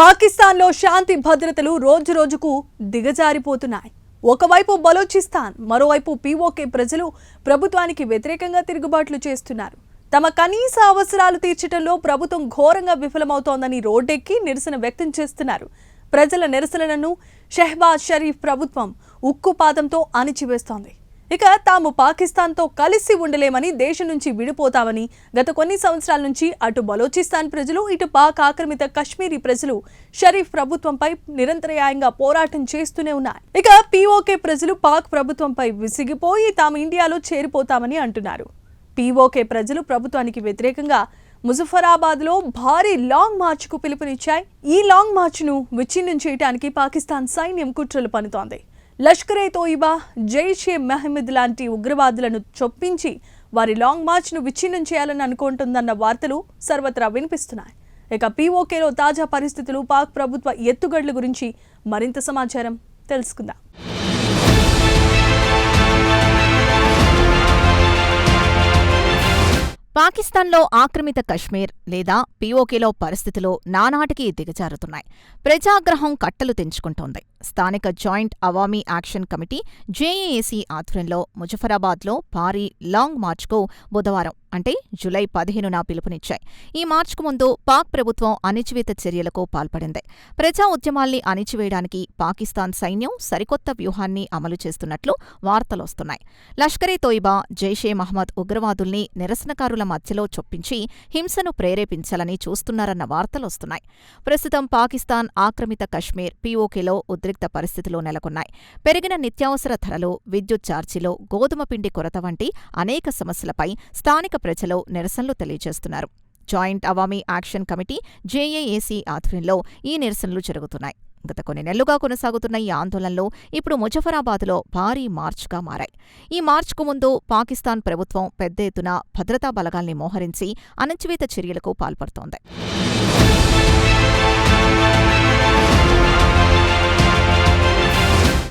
పాకిస్తాన్లో శాంతి భద్రతలు రోజురోజుకు దిగజారిపోతున్నాయి. ఒకవైపు బలోచిస్తాన్, మరోవైపు పీఓకే ప్రజలు ప్రభుత్వానికి వ్యతిరేకంగా తిరుగుబాట్లు చేస్తున్నారు. తమ కనీస అవసరాలు తీర్చడంలో ప్రభుత్వం ఘోరంగా విఫలమవుతోందని రోడ్డెక్కి నిరసన వ్యక్తం చేస్తున్నారు. ప్రజల నిరసనలను షెహబాజ్ షరీఫ్ ప్రభుత్వం ఉక్కుపాదంతో అణిచివేస్తోంది. ఇక తాము పాకిస్తాన్తో కలిసి ఉండలేమని, దేశం నుంచి విడిపోతామని గత కొన్ని సంవత్సరాల నుంచి అటు బలోచిస్తాన్ ప్రజలు, ఇటు పాక్ ఆక్రమిత కశ్మీరీ ప్రజలు షరీఫ్ ప్రభుత్వంపై నిరంతరాయంగా పోరాటం చేస్తూనే ఉన్నారు. ఇక పీఓకే ప్రజలు పాక్ ప్రభుత్వంపై విసిగిపోయి తాము ఇండియాలో చేరిపోతామని అంటున్నారు. పీఓకే ప్రజలు ప్రభుత్వానికి వ్యతిరేకంగా ముజఫరాబాద్లో భారీ లాంగ్ మార్చ్కు పిలుపునిచ్చాయి. ఈ లాంగ్ మార్చ్ను విచ్ఛిన్నం చేయడానికి పాకిస్తాన్ సైన్యం కుట్రలు పన్నుతోంది. లష్కర్-ఏ-తోయిబా, జైష్-ఏ-మహమ్మద్ లాంటి ఉగ్రవాదులను చొప్పించి వారి లాంగ్ మార్చ్ను విచ్ఛిన్నం చేయాలని అనుకుంటుందన్న వార్తలు సర్వత్రా వినిపిస్తున్నాయి. ఇక పీఓకేలో తాజా పరిస్థితులు, పాక్ ప్రభుత్వ ఎత్తుగడల గురించి మరింత సమాచారం తెలుసుకుందాం. పాకిస్తాన్లో ఆక్రమిత కశ్మీర్ లేదా పీఓకేలో పరిస్థితులు నానాటికి దిగజారుతున్నాయి. ప్రజాగ్రహం కట్టలు తెంచుకుంటోంది. స్థానిక joint Awami action committee JAAC ఆధ్వర్యంలో ముజఫరాబాద్లో భారీ లాంగ్ మార్చ్కు బుధవారం అంటే జూలై 15న పిలుపునిచ్చాయి. ఈ మార్చ్కు ముందు పాక్ ప్రభుత్వం అణిచివేత చర్యలకు పాల్పడింది. ప్రజా ఉద్యమాల్ని అణిచివేయడానికి పాకిస్తాన్ సైన్యం సరికొత్త వ్యూహాన్ని అమలు చేస్తున్నట్లు వార్తలొస్తున్నాయి. లష్కర్-ఏ-తోయిబా, జైష్-ఏ-మహమ్మద్ ఉగ్రవాదుల్ని నిరసనకారుల మధ్యలో చొప్పించి హింసను ప్రేరేపించాలని చూస్తున్నారన్న వార్తలొస్తున్నాయి. ప్రస్తుతం పాకిస్తాన్ ఆక్రమిత కశ్మీర్ పీఓకేలో ఉద్రిక్త పరిస్థితులు నెలకొన్నాయి. పెరిగిన నిత్యావసర ధరలు, విద్యుత్ ఛార్జీలు, గోధుమ పిండి కొరత వంటి అనేక సమస్యలపై స్థానిక ప్రజలు నిరసనలు తెలియజేస్తున్నారు. Joint Awami action committee JAAC ఆధ్వర్యంలో ఈ నిరసనలు జరుగుతున్నాయి. గత కొన్ని నెలలుగా కొనసాగుతున్న ఈ ఆందోళనలు ఇప్పుడు ముజఫరాబాద్లో భారీ మార్చ్గా మారాయి. ఈ మార్చ్కు ముందు పాకిస్తాన్ ప్రభుత్వం పెద్ద ఎత్తున భద్రతా బలగాల్ని మోహరించి అణచివేత చర్యలకు పాల్పడుతోంది.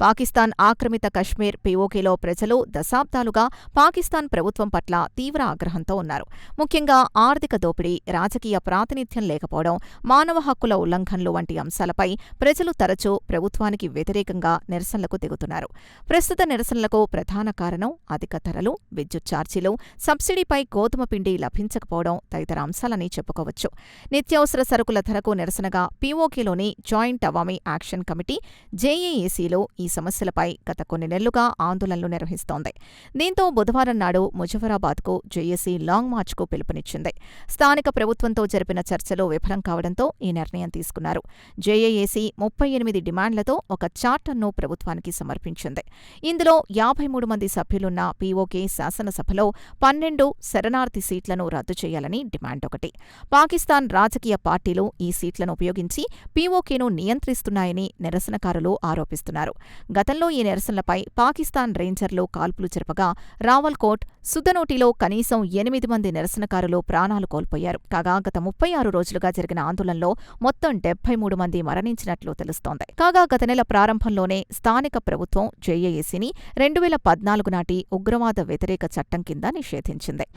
పాకిస్తాన్ ఆక్రమిత కశ్మీర్ పీఓకేలో ప్రజలు దశాబ్దాలుగా పాకిస్తాన్ ప్రభుత్వం పట్ల తీవ్ర ఆగ్రహంతో ఉన్నారు. ముఖ్యంగా ఆర్థిక దోపిడీ, రాజకీయ ప్రాతినిధ్యం లేకపోవడం, మానవ హక్కుల ఉల్లంఘనలు వంటి అంశాలపై ప్రజలు తరచూ ప్రభుత్వానికి వ్యతిరేకంగా నిరసనలకు దిగుతున్నారు. ప్రస్తుత నిరసనలకు ప్రధాన కారణం అధిక ధరలు, విద్యుత్ ఛార్జీలు, సబ్సిడీపై గోధుమ పిండి లభించకపోవడం తదితర అంశాలని చెప్పుకోవచ్చు. నిత్యావసర సరుకుల ధరకు నిరసనగా పీఓకేలోని జాయింట్ అవామీ యాక్షన్ కమిటీ జేఏఏసీలో ఈ సమస్యలపై గత కొన్ని నెలలుగా ఆందోళనలు నిర్వహిస్తోంది. దీంతో బుధవారం నాడు ముజఫరాబాద్కు జేఏసీ లాంగ్ మార్చ్కు పిలుపునిచ్చింది. స్థానిక ప్రభుత్వంతో జరిపిన చర్చలు విఫలం కావడంతో ఈ నిర్ణయం తీసుకున్నారు. జేఏఏసీ 38 డిమాండ్లతో ఒక చార్టర్ను ప్రభుత్వానికి సమర్పించింది. ఇందులో 53 మంది సభ్యులున్న పీఓకే శాసనసభలో 12 శరణార్థి సీట్లను రద్దు చేయాలని డిమాండ్ ఒకటి. పాకిస్తాన్ రాజకీయ పార్టీలు ఈ సీట్లను ఉపయోగించి పీఓకేను నియంత్రిస్తున్నాయని నిరసనకారులు ఆరోపిస్తున్నారు. గతంలో ఈ నిరసనలపై పాకిస్తాన్ రేంజర్లు కాల్పులు జరపగా రావల్కోట్, సుదనోటిలో కనీసం 8 మంది నిరసనకారులు ప్రాణాలు కోల్పోయారు. కాగా గత 36 రోజులుగా జరిగిన ఆందోళనలో మొత్తం 73 మంది మరణించినట్లు తెలుస్తోంది. కాగా గత నెల ప్రారంభంలోనే స్థానిక ప్రభుత్వం జేఏఏసీని 2014 నాటి ఉగ్రవాద వ్యతిరేక చట్టం కింద నిషేధించింది.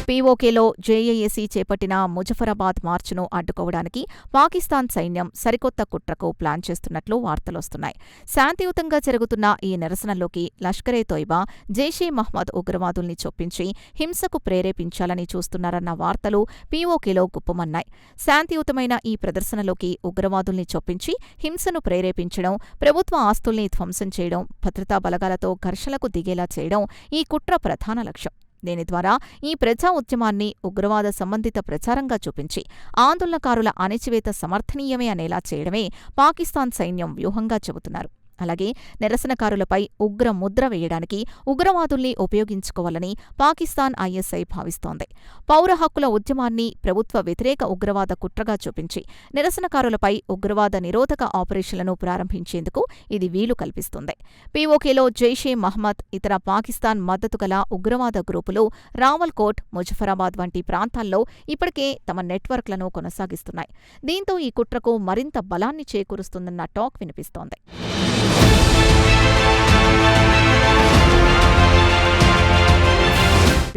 పీఓకేలో జేఏఏసీ చేపట్టిన ముజఫరాబాద్ మార్చ్ను అడ్డుకోవడానికి పాకిస్తాన్ సైన్యం సరికొత్త కుట్రకు ప్లాన్ చేస్తున్నట్లు వార్తలొస్తున్నాయి. శాంతియుతంగా జరుగుతున్న ఈ నిరసనలోకి లష్కర్-ఏ-తోయిబా, జైష్-ఏ-మహమ్మద్ ఉగ్రవాదుల్ని చొప్పించి హింసకు ప్రేరేపించాలని చూస్తున్నారన్న వార్తలు పీఓకేలో గుప్పమన్నాయి. శాంతియుతమైన ఈ ప్రదర్శనలోకి ఉగ్రవాదుల్ని చొప్పించి హింసను ప్రేరేపించడం, ప్రభుత్వ ఆస్తుల్ని ధ్వంసం చేయడం, భద్రతా బలగాలతో ఘర్షణలకు దిగేలా చేయడం ఈ కుట్ర ప్రధాన లక్ష్యం. దీని ద్వారా ఈ ప్రజా ఉద్యమాన్ని ఉగ్రవాద సంబంధిత ప్రచారంగా చూపించి ఆందోళనకారుల అణచివేత సమర్థనీయమే అనేలా చేయడమే పాకిస్తాన్ సైన్యం వ్యూహంగా చెబుతున్నారు. అలాగే నిరసనకారులపై ఉగ్ర ముద్ర వేయడానికి ఉగ్రవాదుల్ని ఉపయోగించుకోవాలని పాకిస్తాన్ ఐఎస్ఐ భావిస్తోంది. పౌర హక్కుల ఉద్యమాన్ని ప్రభుత్వ వ్యతిరేక ఉగ్రవాద కుట్రగా చూపించి నిరసనకారులపై ఉగ్రవాద నిరోధక ఆపరేషన్లను ప్రారంభించేందుకు ఇది వీలు కల్పిస్తుంది. పీఓకేలో జైష్-ఏ-మహమ్మద్, ఇతర పాకిస్తాన్ మద్దతు గల ఉగ్రవాద గ్రూపులు రావల్కోట్, ముజఫరాబాద్ వంటి ప్రాంతాల్లో ఇప్పటికే తమ నెట్వర్క్లను కొనసాగిస్తున్నాయి. దీంతో ఈ కుట్రకు మరింత బలాన్ని చేకూరుస్తుందన్న టాక్ వినిపిస్తోంది.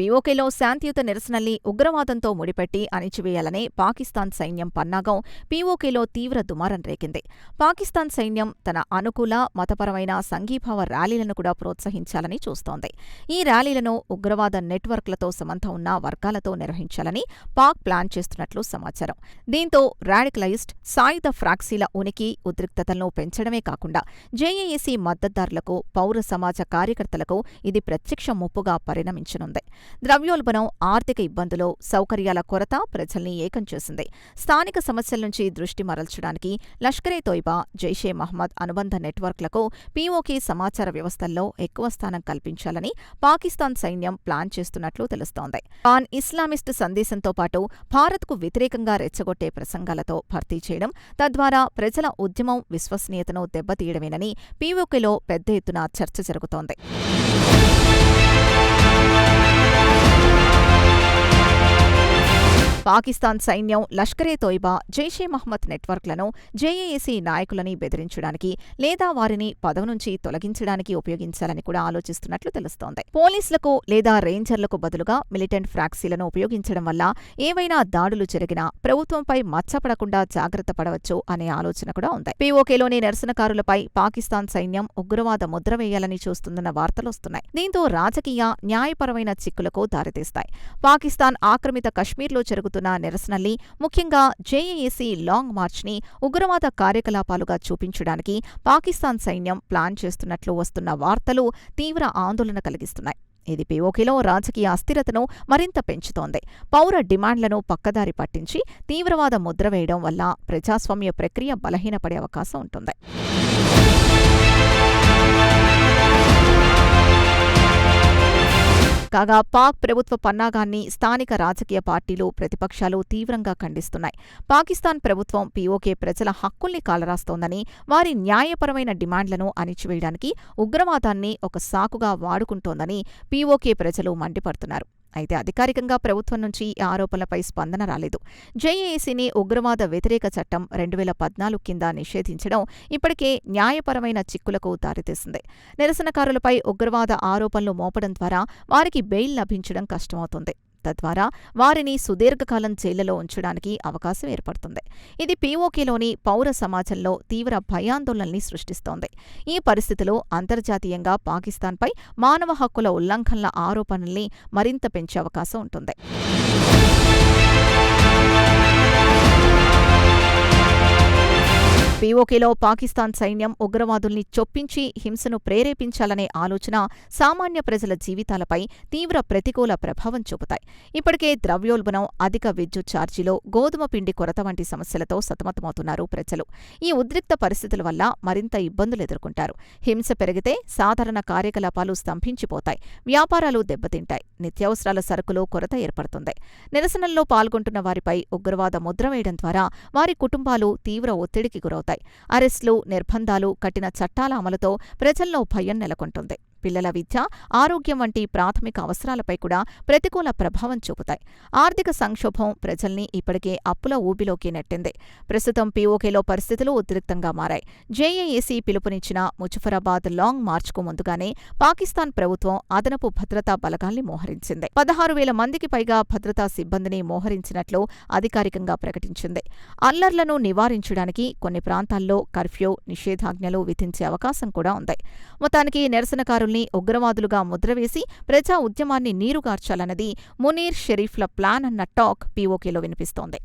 పీఓకేలో శాంతియుత నిరసనల్ని ఉగ్రవాదంతో ముడిపెట్టి అణిచివేయాలనే పాకిస్తాన్ సైన్యం పన్నాగం పీఓకేలో తీవ్ర దుమారం రేగింది. పాకిస్తాన్ సైన్యం తన అనుకూల మతపరమైన సంఘీభావ ర్యాలీలను కూడా ప్రోత్సహించాలని చూస్తోంది. ఈ ర్యాలీలను ఉగ్రవాద నెట్వర్క్లతో సంబంధం ఉన్న వర్గాలతో నిర్వహించాలని పాక్ ప్లాన్ చేస్తున్నట్లు సమాచారం. దీంతో రాడికలైజ్డ్ సాయుధ ఫ్రాక్సీల ఉనికి ఉద్రిక్తతలను పెంచడమే కాకుండా జేఏఏసీ మద్దతుదారులకు, పౌర సమాజ కార్యకర్తలకు ఇది ప్రత్యక్ష ముప్పుగా పరిణమించనుంది. ద్రవ్యోల్బణం, ఆర్థిక ఇబ్బందులు, సౌకర్యాల కొరత ప్రజల్ని ఏకం చేసింది. స్థానిక సమస్యల నుంచి దృష్టి మరల్చడానికి లష్కరే తోయిబా, జైషే మహ్మద్ అనుబంధ నెట్వర్క్లకు పీఓకే సమాచార వ్యవస్థల్లో ఎక్కువ స్థానం కల్పించాలని పాకిస్తాన్ సైన్యం ప్లాన్ చేస్తున్నట్లు తెలుస్తోంది. పాన్ ఇస్లామిస్ట్ సందేశంతో పాటు భారత్కు వ్యతిరేకంగా రెచ్చగొట్టే ప్రసంగాలతో భర్తీ చేయడం, తద్వారా ప్రజల ఉద్యమం విశ్వసనీయతను దెబ్బతీయడమేనని పీఓకేలో పెద్ద ఎత్తున చర్చ జరుగుతోంది. పాకిస్తాన్ సైన్యం లష్కరే తోయిబా, జైషే మహ్మద్ నెట్వర్క్లను జేఏఏసీ నాయకులని బెదిరించడానికి లేదా వారిని పదవి నుంచి తొలగించడానికి ఉపయోగించాలని కూడా ఆలోచిస్తున్నట్లు తెలుస్తోంది. పోలీసులకు లేదా రేంజర్లకు బదులుగా మిలిటెంట్ ఫ్రాక్సీలను ఉపయోగించడం వల్ల ఏవైనా దాడులు జరిగినా ప్రభుత్వంపై మచ్చపడకుండా జాగ్రత్త పడవచ్చు అనే ఆలోచన కూడా ఉంది. పీఓకేలోని నిరసనకారులపై పాకిస్తాన్ సైన్యం ఉగ్రవాద ముద్ర వేయాలని చూస్తుందన్న వార్తలొస్తున్నాయి. దీంతో రాజకీయ, న్యాయపరమైన చిక్కులకు దారితీస్తాయి. పాకిస్తాన్ ఆక్రమిత కశ్మీర్లో జరుగుతున్న నిరసనల్ని, ముఖ్యంగా జేఏఏసీ లాంగ్ మార్చ్ని ఉగ్రవాద కార్యకలాపాలుగా చూపించడానికి పాకిస్తాన్ సైన్యం ప్లాన్ చేస్తున్నట్లు వస్తున్న వార్తలు తీవ్ర ఆందోళన కలిగిస్తున్నాయి. ఇది పీఓకేలో రాజకీయ అస్థిరతను మరింత పెంచుతోంది. పౌర డిమాండ్లను పక్కదారి పట్టించి తీవ్రవాద ముద్ర వేయడం వల్ల ప్రజాస్వామ్య ప్రక్రియ బలహీనపడే అవకాశం ఉంటుంది. కాగా పాక్ ప్రభుత్వ పన్నాగాన్ని స్థానిక రాజకీయ పార్టీలు, ప్రతిపక్షాలు తీవ్రంగా ఖండిస్తున్నాయి. పాకిస్తాన్ ప్రభుత్వం పీఓకే ప్రజల హక్కుల్ని కాలరాస్తోందని, వారి న్యాయపరమైన డిమాండ్లను అణిచివేయడానికి ఉగ్రవాదాన్ని ఒక సాకుగా వాడుకుంటోందని పీఓకే ప్రజలు మండిపడుతున్నారు. అయితే అధికారికంగా ప్రభుత్వం నుంచి ఈ ఆరోపణలపై స్పందన రాలేదు. జేఏఏసీని ఉగ్రవాద వ్యతిరేక చట్టం 2014 కింద నిషేధించడం ఇప్పటికే న్యాయపరమైన చిక్కులకు దారితీసింది. నిరసనకారులపై ఉగ్రవాద ఆరోపణలు మోపడం ద్వారా వారికి బెయిల్ లభించడం కష్టమవుతుంది. తద్వారా వారిని సుదీర్ఘకాలం జైళ్లలో ఉంచడానికి అవకాశం ఏర్పడుతుంది. ఇది పీఓకేలోని పౌర సమాజంలో తీవ్ర భయాందోళనల్ని సృష్టిస్తోంది. ఈ పరిస్థితిలో అంతర్జాతీయంగా పాకిస్తాన్పై మానవ హక్కుల ఉల్లంఘనల ఆరోపణల్ని మరింత పెంచే అవకాశం ఉంటుంది. పీఓకేలో పాకిస్తాన్ సైన్యం ఉగ్రవాదుల్ని చొప్పించి హింసను ప్రేరేపించాలనే ఆలోచన సామాన్య ప్రజల జీవితాలపై తీవ్ర ప్రతికూల ప్రభావం చూపుతాయి. ఇప్పటికే ద్రవ్యోల్బణం, అధిక విద్యుత్ ఛార్జీలు, గోధుమ పిండి కొరత వంటి సమస్యలతో సతమతమవుతున్నారు ప్రజలు. ఈ ఉద్రిక్త పరిస్థితుల వల్ల మరింత ఇబ్బందులు ఎదుర్కొంటారు. హింస పెరిగితే సాధారణ కార్యకలాపాలు స్తంభించిపోతాయి, వ్యాపారాలు దెబ్బతింటాయి, నిత్యావసరాల సరుకులు కొరత ఏర్పడుతుంది. నిరసనల్లో పాల్గొంటున్న వారిపై ఉగ్రవాద ముద్ర వేయడం ద్వారా వారి కుటుంబాలు తీవ్ర ఒత్తిడికి గురవుతాయి. అరెస్టులు, నిర్బంధాలు, కఠిన చట్టాల అమలుతో ప్రజల్లో భయం నెలకొంటుంది. పిల్లల విద్య, ఆరోగ్యం వంటి ప్రాథమిక అవసరాలపై కూడా ప్రతికూల ప్రభావం చూపుతాయి. ఆర్థిక సంక్షోభం ప్రజల్ని ఇప్పటికే అప్పుల ఊబిలోకి నెట్టింది. ప్రస్తుతం పీఓకేలో పరిస్థితులు ఉద్రిక్తంగా మారాయి. జేఏఏసీ పిలుపునిచ్చిన ముజఫరాబాద్ లాంగ్ మార్చ్కు ముందుగానే పాకిస్తాన్ ప్రభుత్వం అదనపు భద్రతా బలగాల్ని మోహరించింది. 16,000 మందికి పైగా భద్రతా సిబ్బందిని మోహరించినట్లు అధికారికంగా ప్రకటించింది. అల్లర్లను నివారించడానికి కొన్ని ప్రాంతాల్లో కర్ఫ్యూ, నిషేధాజ్ఞలు విధించే అవకాశం కూడా ఉంది. మొత్తానికి నిరసనకారులు ఉగ్రవాదులుగా ముద్రవేసి ప్రజా ఉద్యమాన్ని నీరుగార్చాలన్నది మునీర్ షరీఫ్ల ప్లాన్ అన్న టాక్ పీఓకేలో వినిపిస్తోంది.